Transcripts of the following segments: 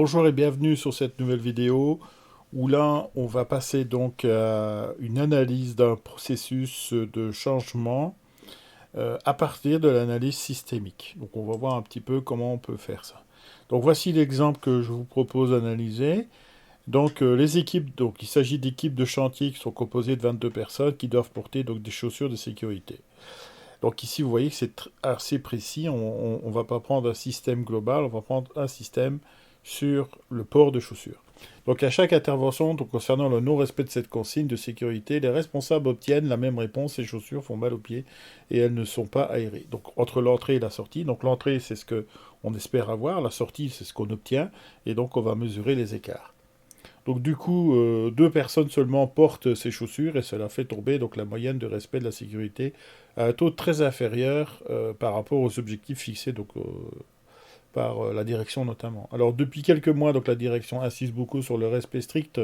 Bonjour et bienvenue sur cette nouvelle vidéo où là on va passer donc à une analyse d'un processus de changement à partir de l'analyse systémique. Donc on va voir un petit peu comment on peut faire ça. Donc voici l'exemple que je vous propose d'analyser. Donc les équipes, donc il s'agit d'équipes de chantier qui sont composées de 22 personnes qui doivent porter donc des chaussures de sécurité. Donc ici vous voyez que c'est assez précis, on ne va pas prendre un système global, on va prendre un système sur le port de chaussures. Donc à chaque intervention, donc concernant le non-respect de cette consigne de sécurité, les responsables obtiennent la même réponse, ces chaussures font mal aux pieds et elles ne sont pas aérées. Donc entre l'entrée et la sortie, donc l'entrée c'est ce qu'on espère avoir, la sortie c'est ce qu'on obtient, et donc on va mesurer les écarts. Donc du coup, deux personnes seulement portent ces chaussures et cela fait tomber donc la moyenne de respect de la sécurité à un taux très inférieur par rapport aux objectifs fixés donc, par la direction notamment. Alors depuis quelques mois, donc la direction insiste beaucoup sur le respect strict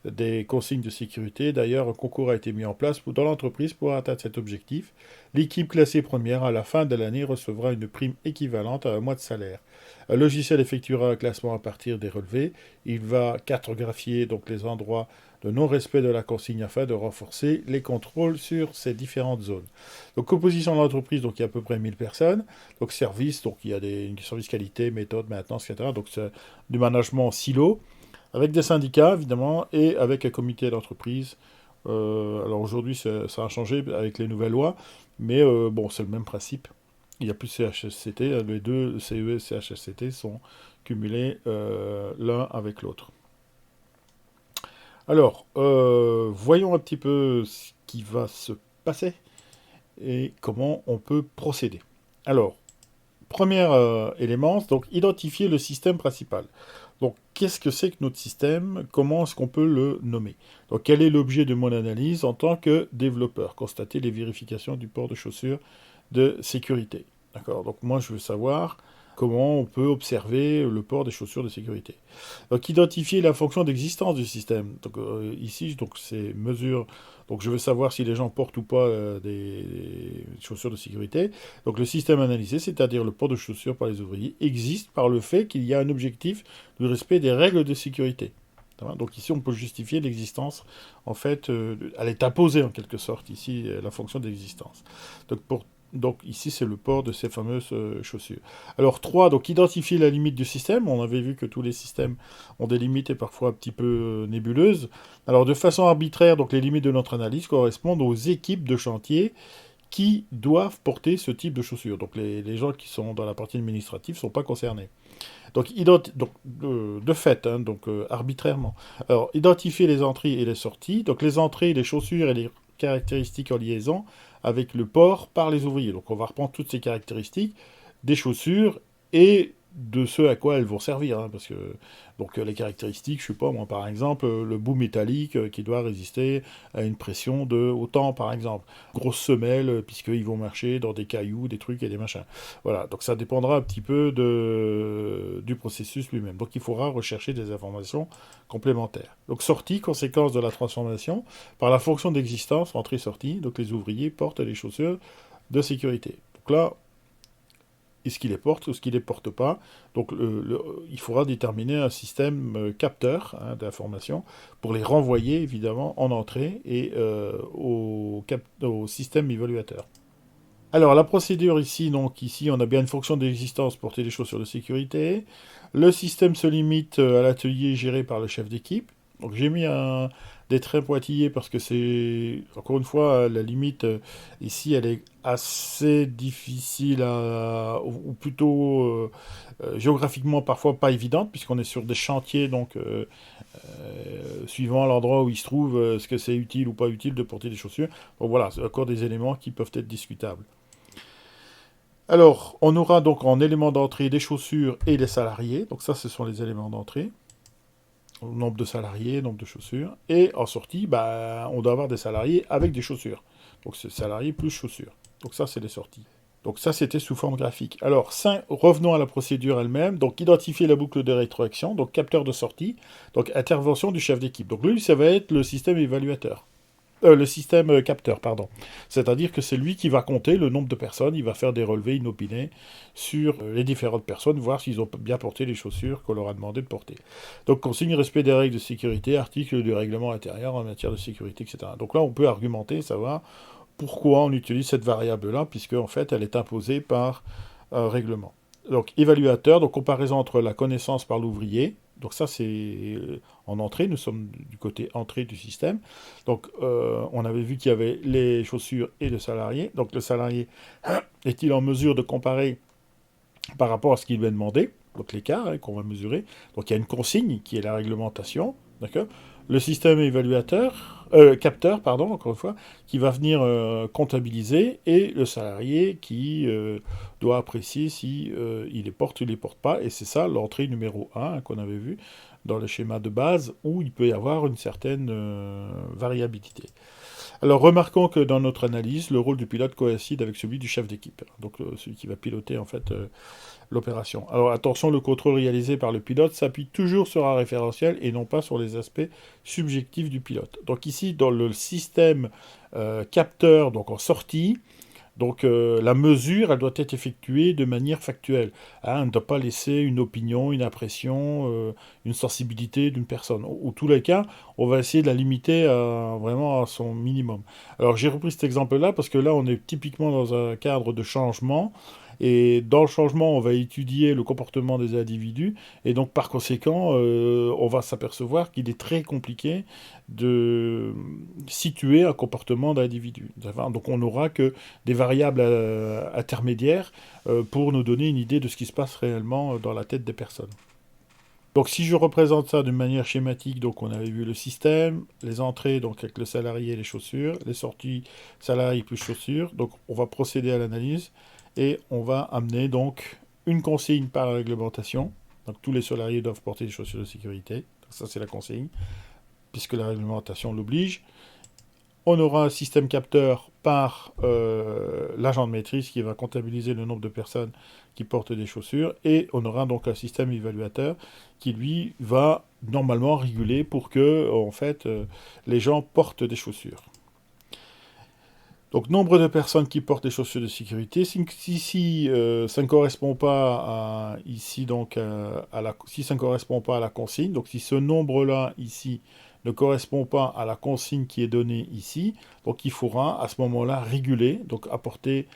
des consignes de sécurité. D'ailleurs, un concours a été mis en place dans l'entreprise pour atteindre cet objectif. L'équipe classée première à la fin de l'année recevra une prime équivalente à un mois de salaire. Un logiciel effectuera un classement à partir des relevés. Il va cartographier donc les endroits de non-respect de la consigne afin de renforcer les contrôles sur ces différentes zones. Donc composition de l'entreprise, donc il y a à peu près 1000 personnes. Donc service, donc il y a des services qualité, méthode, maintenance, etc. Donc c'est du management en silo avec des syndicats, évidemment, et avec un comité d'entreprise. Alors aujourd'hui, ça a changé avec les nouvelles lois, mais bon, c'est le même principe. Il n'y a plus de CHSCT, les deux CE et CHSCT sont cumulés l'un avec l'autre. Alors, voyons un petit peu ce qui va se passer et comment on peut procéder. Alors, premier élément, donc identifier le système principal. Donc, qu'est-ce que c'est que notre système? Comment est-ce qu'on peut le nommer? Donc, quel est l'objet de mon analyse en tant que développeur? Constater les vérifications du port de chaussures de sécurité. D'accord? Donc, moi, je veux savoir comment on peut observer le port des chaussures de sécurité. Donc, identifier la fonction d'existence du système. Donc, ici, donc, c'est mesure. Donc, je veux savoir si les gens portent ou pas des chaussures de sécurité. Donc, le système analysé, c'est-à-dire le port de chaussures par les ouvriers, existe par le fait qu'il y a un objectif du respect des règles de sécurité. Donc ici, on peut justifier l'existence, en fait, elle est imposée en quelque sorte, ici, la fonction d'existence. Donc ici, c'est le port de ces fameuses chaussures. Alors 3, donc identifier la limite du système. On avait vu que tous les systèmes ont des limites et parfois un petit peu nébuleuses. Alors de façon arbitraire, donc les limites de notre analyse correspondent aux équipes de chantier qui doivent porter ce type de chaussures. Donc les gens qui sont dans la partie administrative ne sont pas concernés. Donc, de fait, hein, donc arbitrairement. Alors, identifier les entrées et les sorties. Donc, les entrées, les chaussures et les caractéristiques en liaison avec le port par les ouvriers. Donc, on va reprendre toutes ces caractéristiques des chaussures et de ce à quoi elles vont servir. Hein, parce que donc les caractéristiques, je sais pas moi, par exemple, le bout métallique qui doit résister à une pression de autant, par exemple. Grosse semelle, puisqu'ils vont marcher dans des cailloux, des trucs et des machins. Voilà, donc ça dépendra un petit peu du processus lui-même. Donc il faudra rechercher des informations complémentaires. Donc sortie, conséquence de la transformation, par la fonction d'existence, entrée-sortie, donc les ouvriers portent les chaussures de sécurité. Donc là, est-ce qu'il les porte ou est-ce qu'il les porte pas? Donc il faudra déterminer un système capteur hein, d'information pour les renvoyer évidemment en entrée et au système évaluateur. Alors la procédure ici, donc ici on a bien une fonction d'existence porter les chaussures de sécurité. Le système se limite à l'atelier géré par le chef d'équipe. Donc j'ai mis des traits pointillés parce que c'est, encore une fois, la limite ici elle est assez difficile ou plutôt géographiquement parfois pas évidente puisqu'on est sur des chantiers donc suivant l'endroit où il se trouve, est-ce que c'est utile ou pas utile de porter des chaussures. Donc voilà, c'est encore des éléments qui peuvent être discutables. Alors, on aura donc en élément d'entrée des chaussures et les salariés. Donc ça, ce sont les éléments d'entrée. Nombre de salariés, nombre de chaussures. Et en sortie, on doit avoir des salariés avec des chaussures. Donc c'est salariés plus chaussures. Donc ça, c'est les sorties. Donc ça, c'était sous forme graphique. Alors, revenons à la procédure elle-même. Donc, identifier la boucle de rétroaction, donc capteur de sortie, donc intervention du chef d'équipe. Donc lui, ça va être le système évaluateur. le système capteur, pardon. C'est-à-dire que c'est lui qui va compter le nombre de personnes, il va faire des relevés inopinés sur les différentes personnes, voir s'ils ont bien porté les chaussures qu'on leur a demandé de porter. Donc consigne respect des règles de sécurité, article du règlement intérieur en matière de sécurité, etc. Donc là, on peut argumenter, savoir pourquoi on utilise cette variable-là, puisque en fait, elle est imposée par un règlement. Donc évaluateur, donc comparaison entre la connaissance par l'ouvrier. Donc ça, c'est en entrée, nous sommes du côté entrée du système. Donc on avait vu qu'il y avait les chaussures et le salarié. Donc le salarié est-il en mesure de comparer par rapport à ce qu'il lui est demandé, donc l'écart qu'on va mesurer. Donc il y a une consigne qui est la réglementation, d'accord. Le système capteur, pardon, encore une fois, qui va venir comptabiliser, et le salarié qui doit apprécier si il les porte ou il les porte pas, et c'est ça l'entrée numéro 1 qu'on avait vu dans le schéma de base, où il peut y avoir une certaine variabilité. Alors remarquons que dans notre analyse, le rôle du pilote coïncide avec celui du chef d'équipe, donc celui qui va piloter en fait l'opération. Alors attention, le contrôle réalisé par le pilote s'appuie toujours sur un référentiel et non pas sur les aspects subjectifs du pilote. Donc ici, dans le système capteur, donc en sortie, donc la mesure, elle doit être effectuée de manière factuelle. Hein, on ne doit pas laisser une opinion, une impression, une sensibilité d'une personne. Ou tous les cas, on va essayer de la limiter vraiment à son minimum. Alors j'ai repris cet exemple-là parce que là, on est typiquement dans un cadre de changement. Et dans le changement, on va étudier le comportement des individus. Et donc, par conséquent, on va s'apercevoir qu'il est très compliqué de situer un comportement d'individu. Donc, on n'aura que des variables intermédiaires pour nous donner une idée de ce qui se passe réellement dans la tête des personnes. Donc si je représente ça d'une manière schématique, donc on avait vu le système, les entrées donc avec le salarié et les chaussures, les sorties salarié plus chaussures, donc on va procéder à l'analyse et on va amener donc une consigne par la réglementation, donc tous les salariés doivent porter des chaussures de sécurité, donc ça c'est la consigne, puisque la réglementation l'oblige. On aura un système capteur par l'agent de maîtrise qui va comptabiliser le nombre de personnes qui portent des chaussures, et on aura donc un système évaluateur qui lui va normalement réguler pour que en fait les gens portent des chaussures. Donc nombre de personnes qui portent des chaussures de sécurité, si ça ne correspond pas à ici donc si ça ne correspond pas à la consigne, donc si ce nombre-là ici ne correspond pas à la consigne qui est donnée ici, donc il faudra à ce moment-là réguler, donc apporter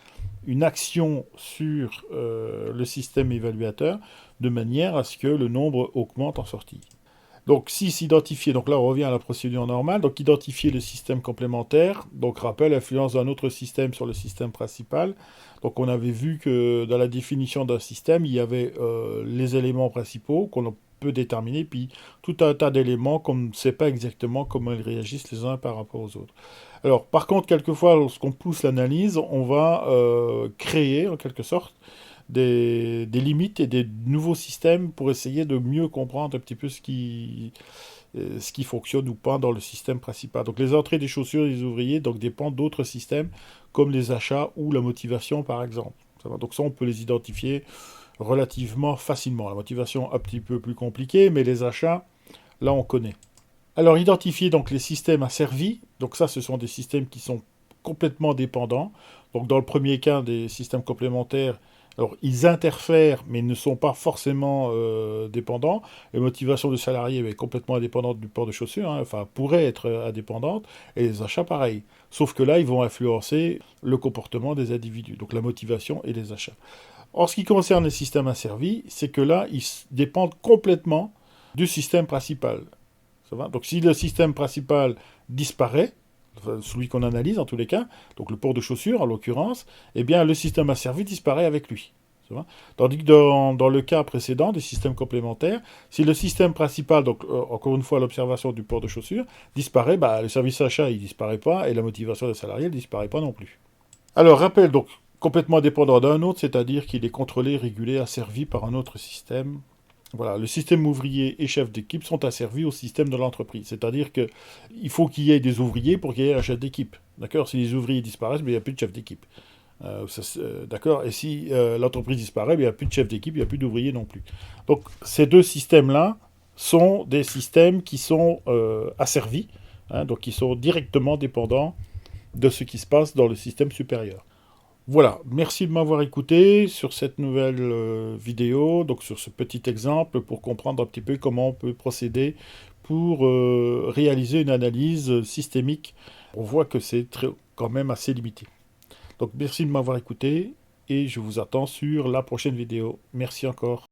une action sur le système évaluateur de manière à ce que le nombre augmente en sortie. Donc si s'identifier, donc là on revient à la procédure normale, donc identifier le système complémentaire, donc rappel, influence d'un autre système sur le système principal. Donc on avait vu que dans la définition d'un système, il y avait les éléments principaux qu'on peut déterminer, puis tout un tas d'éléments qu'on ne sait pas exactement comment ils réagissent les uns par rapport aux autres. Alors par contre, quelquefois, lorsqu'on pousse l'analyse, on va créer en quelque sorte des limites et des nouveaux systèmes pour essayer de mieux comprendre un petit peu ce qui fonctionne ou pas dans le système principal. Donc les entrées des chaussures des ouvriers donc, dépendent d'autres systèmes comme les achats ou la motivation par exemple. Donc ça on peut les identifier relativement facilement. La motivation un petit peu plus compliquée, mais les achats, là on connaît. Alors identifier donc les systèmes asservis, donc ça ce sont des systèmes qui sont complètement dépendants. Donc dans le premier cas des systèmes complémentaires, alors, ils interfèrent, mais ne sont pas forcément dépendants. Les motivations du salarié est complètement indépendante du port de chaussures, hein, enfin, pourraient être indépendantes, et les achats, pareil. Sauf que là, ils vont influencer le comportement des individus, donc la motivation et les achats. En ce qui concerne les systèmes asservis, c'est que là, ils dépendent complètement du système principal. Ça va ? Donc, si le système principal disparaît, celui qu'on analyse en tous les cas, donc le port de chaussures en l'occurrence, eh bien le système asservi disparaît avec lui. Tandis que dans le cas précédent des systèmes complémentaires, si le système principal, donc encore une fois l'observation du port de chaussures, disparaît, le service achat il disparaît pas et la motivation des salariés ne disparaît pas non plus. Alors rappel donc complètement dépendant d'un autre, c'est-à-dire qu'il est contrôlé, régulé, asservi par un autre système. Voilà, le système ouvrier et chef d'équipe sont asservis au système de l'entreprise. C'est-à-dire qu'il faut qu'il y ait des ouvriers pour qu'il y ait un chef d'équipe. D'accord ? Si les ouvriers disparaissent, il n'y a plus de chef d'équipe. D'accord ? Et si l'entreprise disparaît, il n'y a plus de chef d'équipe, il n'y a plus d'ouvriers non plus. Donc ces deux systèmes-là sont des systèmes qui sont asservis hein, donc ils sont directement dépendants de ce qui se passe dans le système supérieur. Voilà, merci de m'avoir écouté sur cette nouvelle vidéo, donc sur ce petit exemple pour comprendre un petit peu comment on peut procéder pour réaliser une analyse systémique. On voit que c'est quand même assez limité. Donc merci de m'avoir écouté et je vous attends sur la prochaine vidéo. Merci encore.